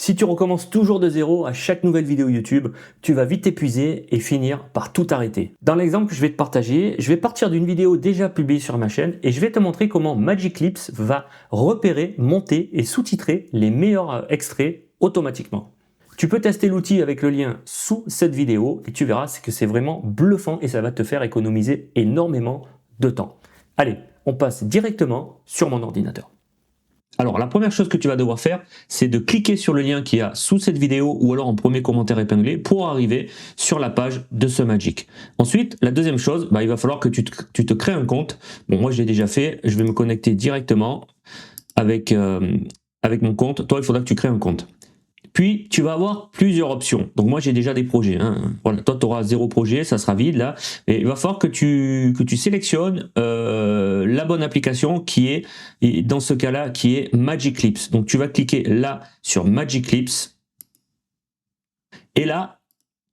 Si tu recommences toujours de zéro à chaque nouvelle vidéo YouTube, tu vas vite t'épuiser et finir par tout arrêter. Dans l'exemple que je vais te partager, je vais partir d'une vidéo déjà publiée sur ma chaîne et je vais te montrer comment Magic Clips va repérer, monter et sous-titrer les meilleurs extraits automatiquement. Tu peux tester l'outil avec le lien sous cette vidéo et tu verras que c'est vraiment bluffant et ça va te faire économiser énormément de temps. Allez, on passe directement sur mon ordinateur. Alors, la première chose que tu vas devoir faire, c'est de cliquer sur le lien qu'il y a sous cette vidéo ou alors en premier commentaire épinglé pour arriver sur la page de ce Magic. Ensuite, la deuxième chose, il va falloir que tu te crées un compte. Bon, moi, je l'ai déjà fait. Je vais me connecter directement avec mon compte. Toi, il faudra que tu crées un compte. Puis, tu vas avoir plusieurs options. Donc, moi, j'ai déjà des projets. Voilà, toi, tu auras 0 projet, ça sera vide là. Et il va falloir que tu sélectionnes la bonne application qui est, et dans ce cas-là, qui est Magic Clips. Donc, tu vas cliquer là sur Magic Clips. Et là,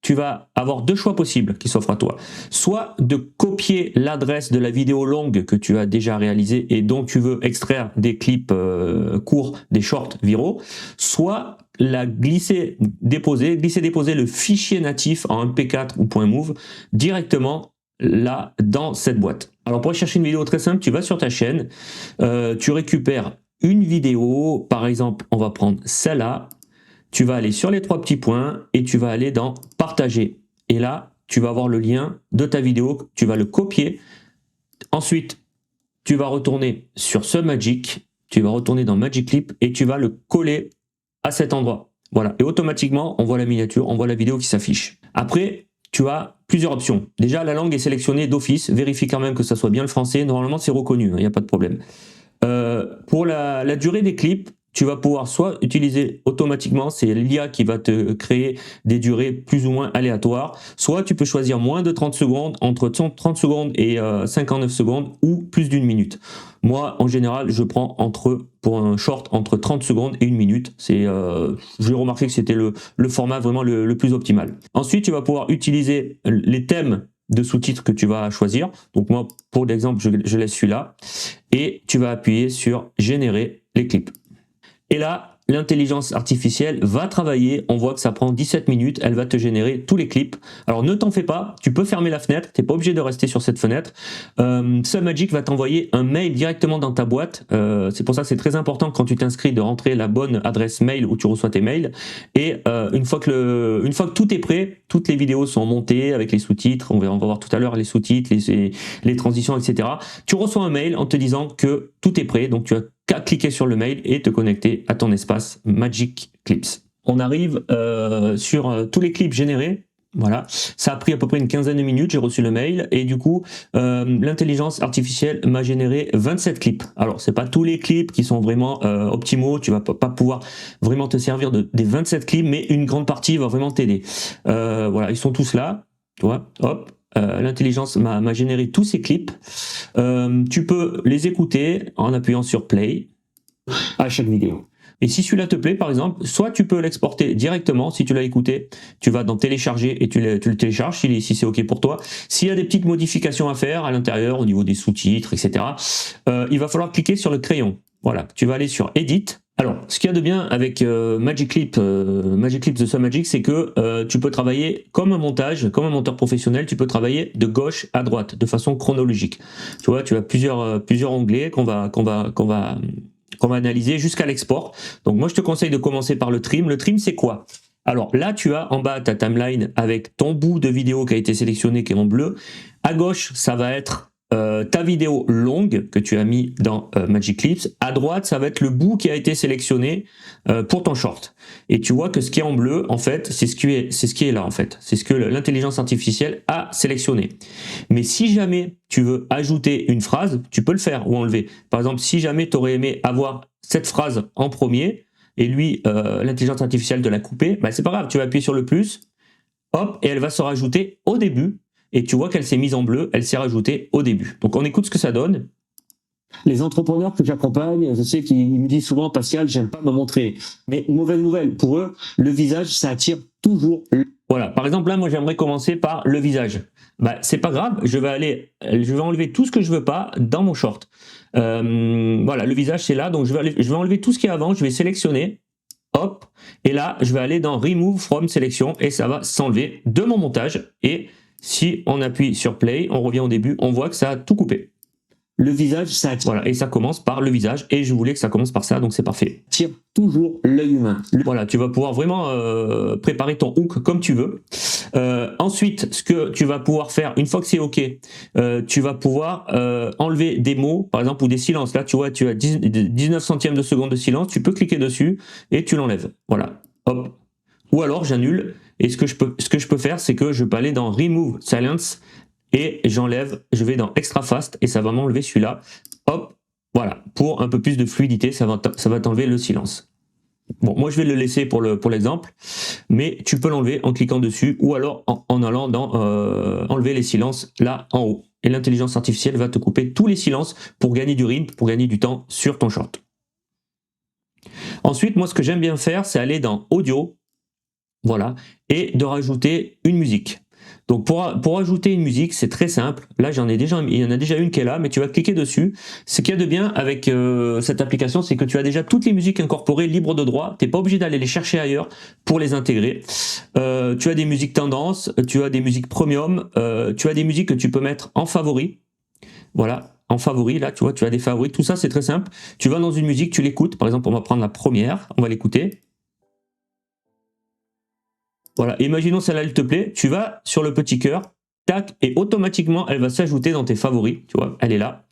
tu vas avoir 2 choix possibles qui s'offrent à toi. Soit de copier l'adresse de la vidéo longue que tu as déjà réalisée et dont tu veux extraire des clips courts, des shorts viraux, soit la glisser-déposer le fichier natif en MP4 ou .move directement là dans cette boîte. Alors pour chercher une vidéo très simple, tu vas sur ta chaîne, tu récupères une vidéo, par exemple on va prendre celle-là. Tu vas aller sur les 3 petits points et tu vas aller dans partager. Et là, tu vas avoir le lien de ta vidéo, tu vas le copier. Ensuite, tu vas retourner sur ce Magic, tu vas retourner dans Magic Clip et tu vas le coller à cet endroit. Voilà. Et automatiquement, on voit la miniature, on voit la vidéo qui s'affiche. Après, tu as plusieurs options. Déjà, la langue est sélectionnée d'office. Vérifie quand même que ça soit bien le français. Normalement, c'est reconnu, il n'y a pas de problème. Pour la durée des clips, tu vas pouvoir soit utiliser automatiquement, c'est l'IA qui va te créer des durées plus ou moins aléatoires, soit tu peux choisir moins de 30 secondes, entre 30 secondes et 59 secondes ou plus d'1 minute. Moi, en général, je prends pour un short entre 30 secondes et 1 minute. J'ai remarqué que c'était le format vraiment le plus optimal. Ensuite, tu vas pouvoir utiliser les thèmes de sous-titres que tu vas choisir. Donc moi, pour l'exemple, je laisse celui-là. Et tu vas appuyer sur « Générer les clips ». Et là, l'intelligence artificielle va travailler. On voit que ça prend 17 minutes. Elle va te générer tous les clips. Alors, ne t'en fais pas. Tu peux fermer la fenêtre. Tu n'es pas obligé de rester sur cette fenêtre. Ce Magic va t'envoyer un mail directement dans ta boîte. C'est pour ça que c'est très important quand tu t'inscris de rentrer la bonne adresse mail où tu reçois tes mails. Et une fois que tout est prêt, toutes les vidéos sont montées avec les sous-titres. On va voir tout à l'heure les sous-titres, les transitions, etc. Tu reçois un mail en te disant que tout est prêt. Donc, tu as qu'à cliquer sur le mail et te connecter à ton espace Magic Clips. On arrive sur tous les clips générés. Voilà, ça a pris à peu près une quinzaine de minutes, j'ai reçu le mail et du coup, l'intelligence artificielle m'a généré 27 clips. Alors, c'est pas tous les clips qui sont vraiment optimaux, tu vas pas pouvoir vraiment te servir des 27 clips, mais une grande partie va vraiment t'aider. Voilà, ils sont tous là, tu vois, hop. L'intelligence m'a généré tous ces clips. Tu peux les écouter en appuyant sur play à chaque vidéo. Et si celui-là te plaît, par exemple, soit tu peux l'exporter directement. Si tu l'as écouté, tu vas dans télécharger et tu le télécharges si c'est OK pour toi. S'il y a des petites modifications à faire à l'intérieur au niveau des sous-titres, etc., il va falloir cliquer sur le crayon. Voilà, tu vas aller sur Edit. Alors, ce qu'il y a de bien avec Magic Clips de ce Magic, c'est que tu peux travailler comme un monteur professionnel, tu peux travailler de gauche à droite, de façon chronologique. Tu vois, tu as plusieurs onglets qu'on va analyser jusqu'à l'export. Donc moi, je te conseille de commencer par le trim. Le trim, c'est quoi? Alors là, tu as en bas ta timeline avec ton bout de vidéo qui a été sélectionné, qui est en bleu. À gauche, ça va être ta vidéo longue que tu as mis dans Magic Clips. À droite, ça va être le bout qui a été sélectionné pour ton short. Et tu vois que ce qui est en bleu, en fait, c'est ce qui est là, en fait. C'est ce que l'intelligence artificielle a sélectionné. Mais si jamais tu veux ajouter une phrase, tu peux le faire ou enlever. Par exemple, si jamais tu aurais aimé avoir cette phrase en premier et lui, l'intelligence artificielle de la couper, c'est pas grave, tu vas appuyer sur le plus, hop, et elle va se rajouter au début. Et tu vois qu'elle s'est mise en bleu, elle s'est rajoutée au début. Donc on écoute ce que ça donne. Les entrepreneurs que j'accompagne, je sais qu'ils me disent souvent, Pascal, j'aime pas me montrer. Mais mauvaise nouvelle, pour eux, le visage, ça attire toujours. Voilà, par exemple, là, moi, j'aimerais commencer par le visage. C'est pas grave, je vais enlever tout ce que je veux pas dans mon short. Voilà, le visage, c'est là, donc je vais enlever tout ce qui est avant, je vais sélectionner. hop, et là, je vais aller dans Remove from Selection et ça va s'enlever de mon montage. Et si on appuie sur Play, on revient au début, on voit que ça a tout coupé. Le visage, ça attire. Voilà, et ça commence par le visage, et je voulais que ça commence par ça, donc c'est parfait. Attire toujours l'œil humain. Voilà, tu vas pouvoir vraiment préparer ton hook comme tu veux. Ensuite, ce que tu vas pouvoir faire, une fois que c'est OK, tu vas pouvoir enlever des mots, par exemple, ou des silences. Là, tu vois, tu as 19 centièmes de seconde de silence, tu peux cliquer dessus et tu l'enlèves. Voilà, hop. Ou alors, j'annule, et ce que je peux faire, c'est que je peux aller dans Remove Silence, et j'enlève, je vais dans Extra Fast, et ça va m'enlever celui-là. Hop, voilà, pour un peu plus de fluidité, ça va t'enlever le silence. Bon, moi je vais le laisser pour l'exemple, mais tu peux l'enlever en cliquant dessus ou alors en allant dans enlever les silences là en haut. Et l'intelligence artificielle va te couper tous les silences pour gagner du rythme, pour gagner du temps sur ton short. Ensuite, moi ce que j'aime bien faire, c'est aller dans Audio, voilà, et de rajouter une musique. Donc pour ajouter une musique, c'est très simple. Là, il y en a déjà une qui est là, mais tu vas cliquer dessus. Ce qu'il y a de bien avec cette application, c'est que tu as déjà toutes les musiques incorporées libres de droit. Tu n'es pas obligé d'aller les chercher ailleurs pour les intégrer. Tu as des musiques tendances, tu as des musiques premium, tu as des musiques que tu peux mettre en favori. Voilà, en favori, là, tu vois, tu as des favoris. Tout ça, c'est très simple. Tu vas dans une musique, tu l'écoutes. Par exemple, on va prendre la première, on va l'écouter. Voilà, imaginons celle-là, elle te plaît, tu vas sur le petit cœur, tac, et automatiquement, elle va s'ajouter dans tes favoris, tu vois, elle est là.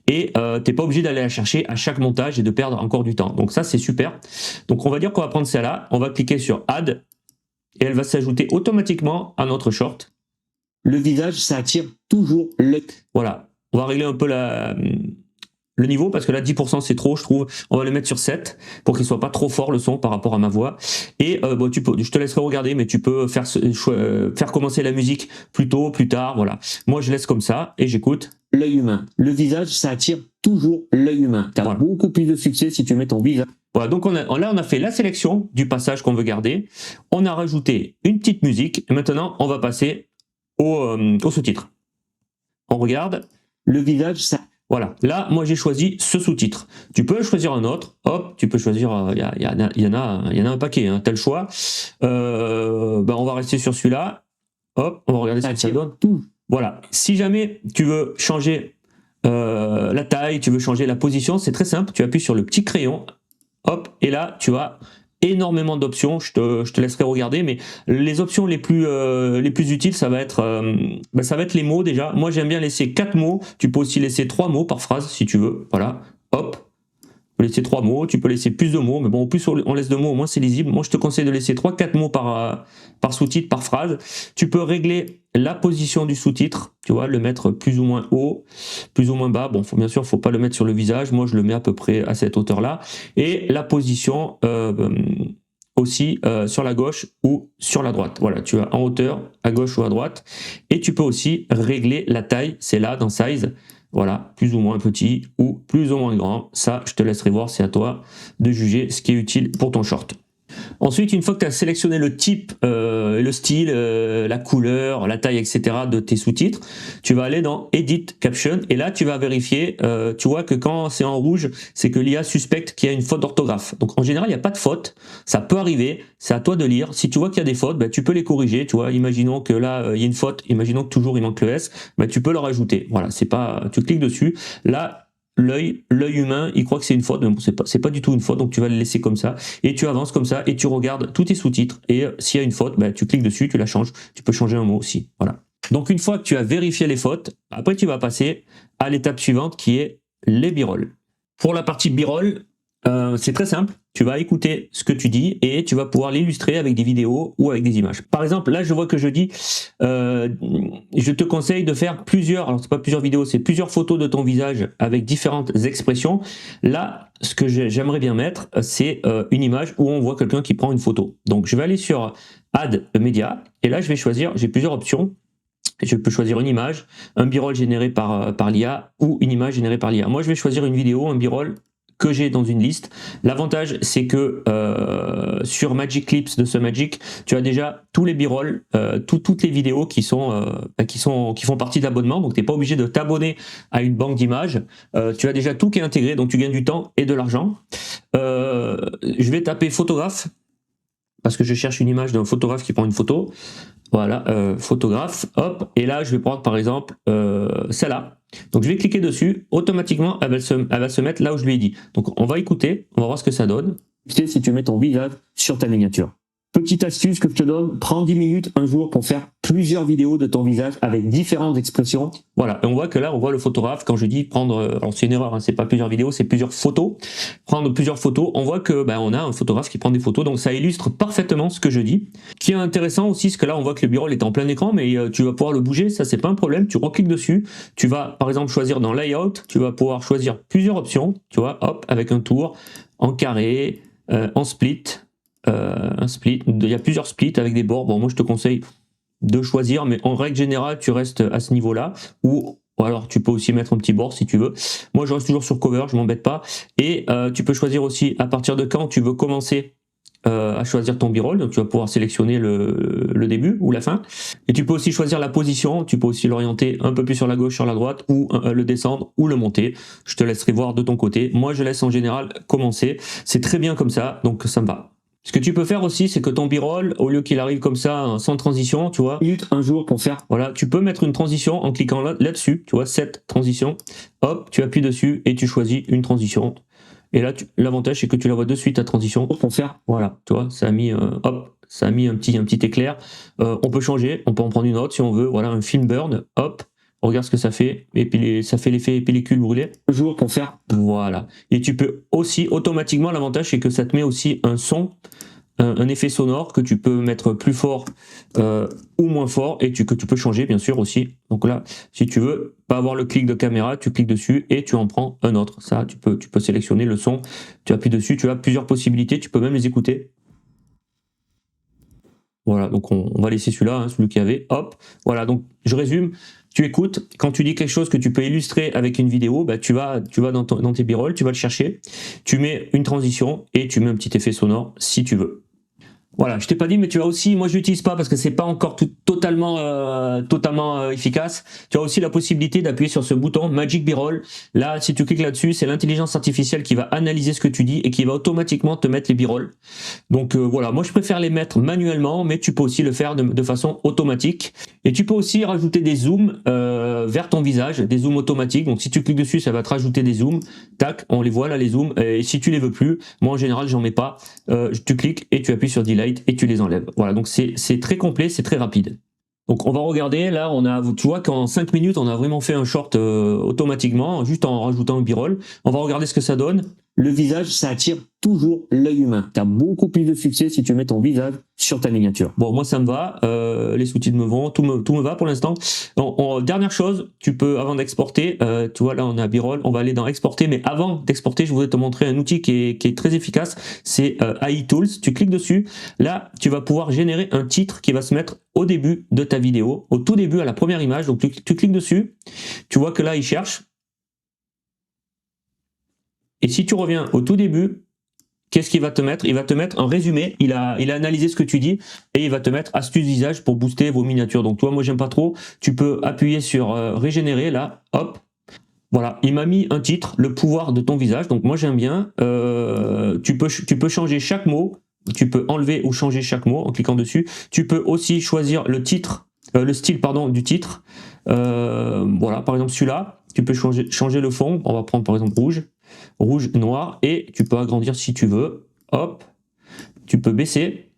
Et tu n'es pas obligé d'aller la chercher à chaque montage et de perdre encore du temps. Donc ça, c'est super. Donc on va dire qu'on va prendre celle-là, on va cliquer sur Add, et elle va s'ajouter automatiquement à notre short. Le visage, ça attire toujours l'œil. Voilà, on va régler un peu le niveau, parce que là 10% c'est trop, je trouve. On va le mettre sur 7 pour qu'il soit pas trop fort le son par rapport à ma voix. Et bon, je te laisserai regarder, mais tu peux faire commencer la musique plus tôt, plus tard, voilà. Moi je laisse comme ça et j'écoute. L'œil humain. Le visage, ça attire toujours l'œil humain. Tu as beaucoup plus de succès si tu mets ton visage. Voilà, donc là on a fait la sélection du passage qu'on veut garder. On a rajouté une petite musique et maintenant on va passer au sous-titre. On regarde. Le visage, ça... Voilà, là, moi j'ai choisi ce sous-titre. Tu peux choisir un autre, hop, tu peux choisir, il y en a un paquet, hein, t'as le choix. On va rester sur celui-là, hop, on va regarder ce que ça donne. Voilà, si jamais tu veux changer la taille, tu veux changer la position, c'est très simple, tu appuies sur le petit crayon, hop, et là, tu as énormément d'options, je te laisserai regarder, mais les options les plus utiles, ça va être les mots déjà. Moi j'aime bien laisser 4 mots, tu peux aussi laisser 3 mots par phrase si tu veux, voilà, hop, tu peux laisser 3 mots, tu peux laisser plus de mots, mais bon, au plus on laisse de mots, au moins c'est lisible. Moi je te conseille de laisser 3-4 mots par sous-titre, par phrase. Tu peux régler la position du sous-titre, tu vois, le mettre plus ou moins haut, plus ou moins bas. Bon, bien sûr, faut pas le mettre sur le visage. Moi, je le mets à peu près à cette hauteur-là. Et la position aussi sur la gauche ou sur la droite. Voilà, tu as en hauteur, à gauche ou à droite. Et tu peux aussi régler la taille. C'est là, dans Size. Voilà, plus ou moins petit ou plus ou moins grand. Ça, je te laisserai voir, c'est à toi de juger ce qui est utile pour ton short. Ensuite, une fois que tu as sélectionné le type, le style, la couleur, la taille, etc. de tes sous-titres, tu vas aller dans Edit Caption et là, tu vas vérifier. Tu vois que quand c'est en rouge, c'est que l'IA suspecte qu'il y a une faute d'orthographe. Donc, en général, il n'y a pas de faute. Ça peut arriver. C'est à toi de lire. Si tu vois qu'il y a des fautes, tu peux les corriger. Tu vois, imaginons que là, il y a une faute. Imaginons que toujours il manque le S. Tu peux le rajouter. Voilà, c'est pas. Tu cliques dessus. Là, l'œil humain, il croit que c'est une faute, mais bon, c'est pas du tout une faute, donc tu vas le laisser comme ça, et tu avances comme ça, et tu regardes tous tes sous-titres, et s'il y a une faute, tu cliques dessus, tu la changes, tu peux changer un mot aussi, voilà. Donc une fois que tu as vérifié les fautes, après tu vas passer à l'étape suivante qui est les b-roll. Pour la partie b-roll, c'est très simple, tu vas écouter ce que tu dis et tu vas pouvoir l'illustrer avec des vidéos ou avec des images. Par exemple, là je vois que je dis, je te conseille de faire plusieurs, alors c'est pas plusieurs vidéos, c'est plusieurs photos de ton visage avec différentes expressions. Là, ce que j'aimerais bien mettre, c'est une image où on voit quelqu'un qui prend une photo. Donc je vais aller sur Add Media et là je vais choisir, j'ai plusieurs options. Je peux choisir une image, un b-roll généré par l'IA ou une image générée par l'IA. Moi je vais choisir une vidéo, un b-roll que j'ai dans une liste. L'avantage, c'est que sur Magic Clips de SunMagic, tu as déjà tous les b-rolls, toutes les vidéos qui font partie de l'abonnement. Donc, tu n'es pas obligé de t'abonner à une banque d'images. Tu as déjà tout qui est intégré, donc tu gagnes du temps et de l'argent. Je vais taper photographe, parce que je cherche une image d'un photographe qui prend une photo. Voilà, photographe, hop, et là je vais prendre par exemple celle-là. Donc je vais cliquer dessus, automatiquement elle va se mettre là où je lui ai dit. Donc on va écouter, on va voir ce que ça donne. Si tu mets ton visage sur ta miniature. Petite astuce que je te donne, prends 10 minutes un jour pour faire plusieurs vidéos de ton visage avec différentes expressions. Voilà, et on voit que là, on voit le photographe. Quand je dis prendre, alors c'est une erreur, hein, c'est pas plusieurs vidéos, c'est plusieurs photos. Prendre plusieurs photos, on voit que on a un photographe qui prend des photos, donc ça illustre parfaitement ce que je dis. Ce qui est intéressant aussi, c'est que là, on voit que le b-roll est en plein écran, mais tu vas pouvoir le bouger, ça c'est pas un problème. Tu recliques dessus, tu vas par exemple choisir dans Layout, tu vas pouvoir choisir plusieurs options, tu vois, hop, avec un tour, en carré, en split. Un split, il y a plusieurs splits avec des bords. Bon, moi je te conseille de choisir, mais en règle générale tu restes à ce niveau là, ou alors tu peux aussi mettre un petit bord si tu veux. Moi je reste toujours sur cover, je m'embête pas, et tu peux choisir aussi à partir de quand tu veux commencer à choisir ton b-roll. Donc tu vas pouvoir sélectionner le début ou la fin, et tu peux aussi choisir la position, tu peux aussi l'orienter un peu plus sur la gauche, sur la droite, ou le descendre ou le monter. Je te laisserai voir de ton côté. Moi je laisse en général commencer, c'est très bien comme ça, donc ça me va. Ce que tu peux faire aussi, c'est que ton b-roll, au lieu qu'il arrive comme ça, sans transition, tu vois, Un jour pour faire. voilà, tu peux mettre une transition en cliquant là-dessus, tu vois, cette transition, hop, tu appuies dessus et tu choisis une transition. Et là, l'avantage, c'est que tu la vois de suite, ta transition. Pour faire. Voilà, tu vois, ça a mis, hop, ça a mis un petit éclair. On peut changer, on peut en prendre une autre si on veut. Voilà, un film burn, hop, regarde ce que ça fait, et puis ça fait l'effet pellicule brûlée. Un jour pour faire. Voilà. Et tu peux aussi, automatiquement, l'avantage, c'est que ça te met aussi un son, un effet sonore que tu peux mettre plus fort ou moins fort, et que tu peux changer bien sûr aussi. Donc là, si tu veux pas avoir le clic de caméra, tu cliques dessus et tu en prends un autre. Ça, tu peux sélectionner le son, tu appuies dessus, tu as plusieurs possibilités, tu peux même les écouter. Voilà, donc on va laisser celui-là, hein, celui qu'il y avait, hop. Voilà, donc je résume, tu écoutes, quand tu dis quelque chose que tu peux illustrer avec une vidéo, tu vas dans tes b-roll, tu vas le chercher, tu mets une transition et tu mets un petit effet sonore si tu veux. Voilà, je t'ai pas dit, mais tu as aussi, moi je l'utilise pas parce que c'est pas encore totalement efficace. Tu as aussi la possibilité d'appuyer sur ce bouton Magic B-Roll. Là, si tu cliques là-dessus, c'est l'intelligence artificielle qui va analyser ce que tu dis et qui va automatiquement te mettre les B-Roll. Donc voilà, moi je préfère les mettre manuellement, mais tu peux aussi le faire de façon automatique. Et tu peux aussi rajouter des zooms vers ton visage, des zooms automatiques. Donc si tu cliques dessus, ça va te rajouter des zooms. Tac, on les voit là les zooms. Et si tu les veux plus, moi en général j'en mets pas. Tu cliques et tu appuies sur Delete et tu les enlèves. Voilà, donc c'est très complet, c'est très rapide. Donc on va regarder, là tu vois qu'en 5 minutes on a vraiment fait un short automatiquement, juste en rajoutant un b-roll. On va regarder ce que ça donne. Le visage, ça attire toujours l'œil humain. Tu as beaucoup plus de succès si tu mets ton visage sur ta miniature. Bon, moi ça me va, les sous-titres me vont, tout me va pour l'instant. Dernière chose, tu peux, avant d'exporter, tu vois là on a b-roll, on va aller dans exporter, mais avant d'exporter, je voudrais te montrer un outil qui est très efficace, c'est AI Tools. Tu cliques dessus, là tu vas pouvoir générer un titre qui va se mettre au début de ta vidéo, au tout début, à la première image. Donc tu cliques dessus, tu vois que là il cherche. Et si tu reviens au tout début, qu'est-ce qu'il va te mettre? Il va te mettre un résumé, il a analysé ce que tu dis, et il va te mettre astuces d'usage pour booster vos miniatures. Donc toi, moi j'aime pas trop, tu peux appuyer sur régénérer, là, hop, voilà, il m'a mis un titre, le pouvoir de ton visage. Donc moi j'aime bien, tu peux changer chaque mot, tu peux enlever ou changer chaque mot en cliquant dessus. Tu peux aussi choisir le titre, le style pardon du titre. Voilà, par exemple celui-là, tu peux changer le fond. On va prendre par exemple rouge, noir, et tu peux agrandir si tu veux. Hop, tu peux baisser.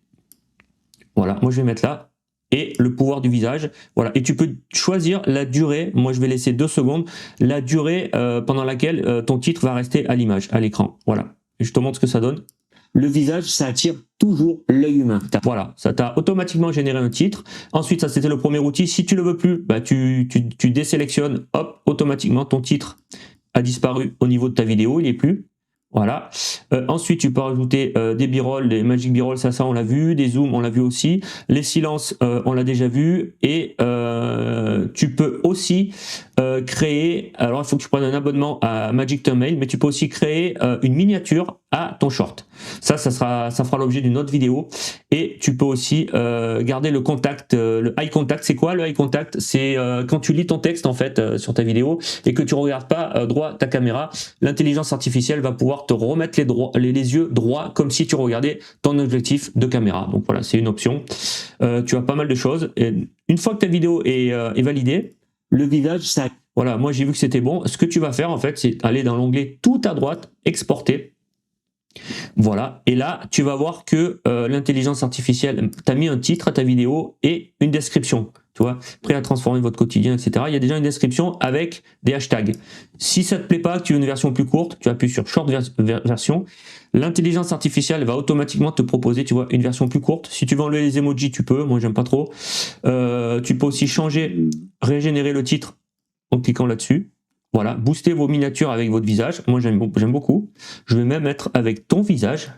Voilà, moi je vais mettre là. Et le pouvoir du visage, voilà. Et tu peux choisir la durée, moi je vais laisser 2 secondes, la durée pendant laquelle ton titre va rester à l'image, à l'écran. Voilà, et je te montre ce que ça donne. Le visage, ça attire toujours l'œil humain. Voilà, ça t'a automatiquement généré un titre. Ensuite, ça c'était le premier outil. Si tu le veux plus, tu désélectionnes, hop, automatiquement ton titre a disparu au niveau de ta vidéo, il est plus. Voilà. Ensuite, tu peux rajouter des b-roll, des magic b-roll, ça on l'a vu, des zooms, on l'a vu aussi. Les silences, on l'a déjà vu. Et tu peux aussi créer, alors il faut que tu prennes un abonnement à Magic Thumbnail, mais tu peux aussi créer une miniature à ton short. Ça fera l'objet d'une autre vidéo. Et tu peux aussi garder le contact, le eye contact. C'est quoi le eye contact? C'est quand tu lis ton texte en fait sur ta vidéo et que tu regardes pas droit ta caméra, l'intelligence artificielle va pouvoir te remettre les yeux droits comme si tu regardais ton objectif de caméra. Donc voilà, c'est une option. Tu as pas mal de choses. Et une fois que ta vidéo est validée, le visage, ça... Voilà, moi j'ai vu que c'était bon. Ce que tu vas faire en fait, c'est aller dans l'onglet tout à droite, exporter. Voilà, et là tu vas voir que l'intelligence artificielle t'a mis un titre à ta vidéo et une description, tu vois, prêt à transformer votre quotidien, etc. Il y a déjà une description avec des hashtags. Si ça te plaît pas, que tu veux une version plus courte, tu appuies sur short version. L'intelligence artificielle va automatiquement te proposer, tu vois, une version plus courte. Si tu veux enlever les emojis, tu peux, moi j'aime pas trop. Tu peux aussi changer, régénérer le titre en cliquant là-dessus. Voilà, boostez vos miniatures avec votre visage. Moi, j'aime beaucoup. Je vais même mettre avec ton visage.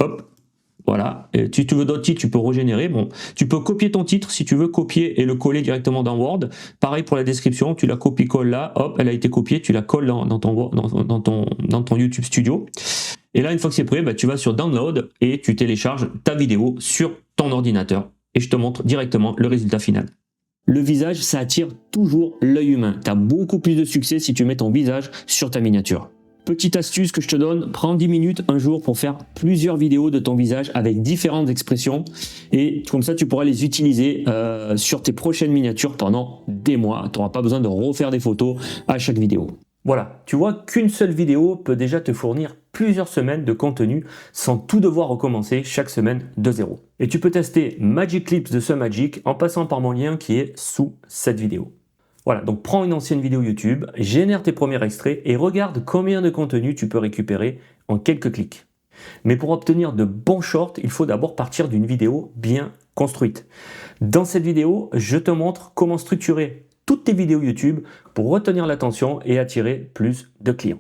Hop, voilà. Et si tu veux d'autres titres, tu peux régénérer. Bon, tu peux copier ton titre si tu veux copier et le coller directement dans Word. Pareil pour la description, tu la copies-colles là. Hop, elle a été copiée, tu la colles dans ton YouTube Studio. Et là, une fois que c'est prêt, bah, tu vas sur Download et tu télécharges ta vidéo sur ton ordinateur. Et je te montre directement le résultat final. Le visage, ça attire toujours l'œil humain. Tu as beaucoup plus de succès si tu mets ton visage sur ta miniature. Petite astuce que je te donne, prends 10 minutes un jour pour faire plusieurs vidéos de ton visage avec différentes expressions et comme ça tu pourras les utiliser sur tes prochaines miniatures pendant des mois. Tu n'auras pas besoin de refaire des photos à chaque vidéo. Voilà, tu vois qu'une seule vidéo peut déjà te fournir plusieurs semaines de contenu sans tout devoir recommencer chaque semaine de zéro. Et tu peux tester Magic Clips de SunMagic en passant par mon lien qui est sous cette vidéo. Voilà, donc prends une ancienne vidéo YouTube, génère tes premiers extraits et regarde combien de contenu tu peux récupérer en quelques clics. Mais pour obtenir de bons shorts, il faut d'abord partir d'une vidéo bien construite. Dans cette vidéo, je te montre comment structurer toutes tes vidéos YouTube pour retenir l'attention et attirer plus de clients.